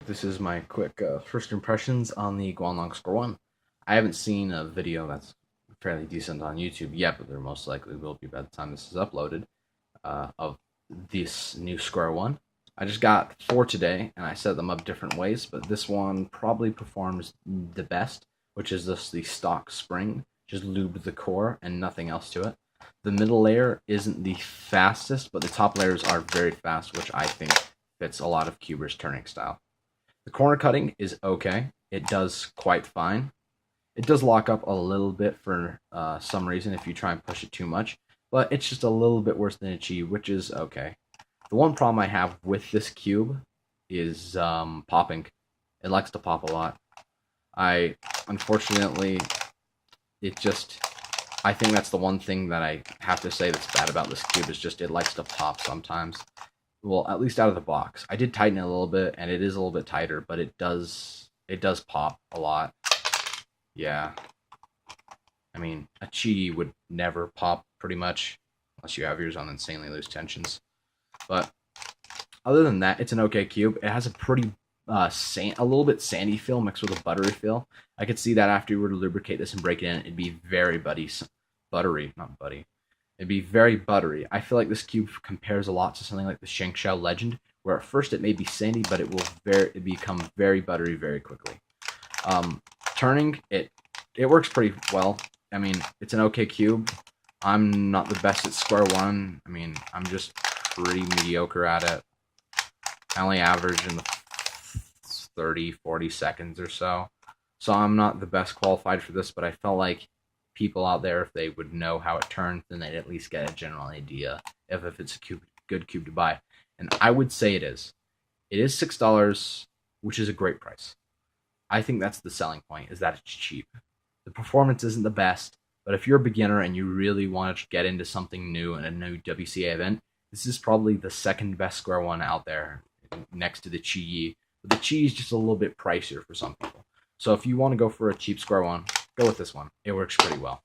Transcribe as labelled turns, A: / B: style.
A: This is my quick first impressions on the Guanlong Square-1. I haven't seen a video that's fairly decent on YouTube yet, but there most likely will be by the time this is uploaded, of this new Square-1. I just got 4 today, and I set them up different ways, but this one probably performs the best, which is just the stock spring. Just lube the core and nothing else to it. The middle layer isn't the fastest, but the top layers are very fast, which I think fits a lot of cubers turning style. The corner cutting is okay. It does quite fine. It does lock up a little bit for some reason if you try and push it too much, but it's just a little bit worse than a chi, which is okay. The one problem I have with this cube is popping. It likes to pop a lot. Unfortunately, I think that's the one thing that I have to say that's bad about this cube is just it likes to pop sometimes. Well, at least out of the box. I did tighten it a little bit, and it is a little bit tighter, but it does pop a lot. Yeah. I mean, a chi would never pop, pretty much, unless you have yours on insanely loose tensions. But other than that, it's an okay cube. It has a pretty a little bit sandy feel mixed with a buttery feel. I could see that after you were to lubricate this and break it in, it'd be very buttery, not buddy. It'd be very buttery. I feel like this cube compares a lot to something like the Shengshao Legend, where at first it may be sandy, but it will become very buttery very quickly. Turning, it works pretty well. I mean, it's an okay cube. I'm not the best at Square-1. I mean, I'm just pretty mediocre at it. I only average in the 30, 40 seconds or so. So I'm not the best qualified for this, but I felt like people out there, if they would know how it turns, then they'd at least get a general idea if it's a good cube to buy. And I would say it is. It is $6, which is a great price. I think that's the selling point, is that it's cheap. The performance isn't the best, but if you're a beginner and you really want to get into something new and a new WCA event, this is probably the second best Square-1 out there, next to the Chi. But the Chi is just a little bit pricier for some people. So if you want to go for a cheap Square-1, go with this one. It works pretty well.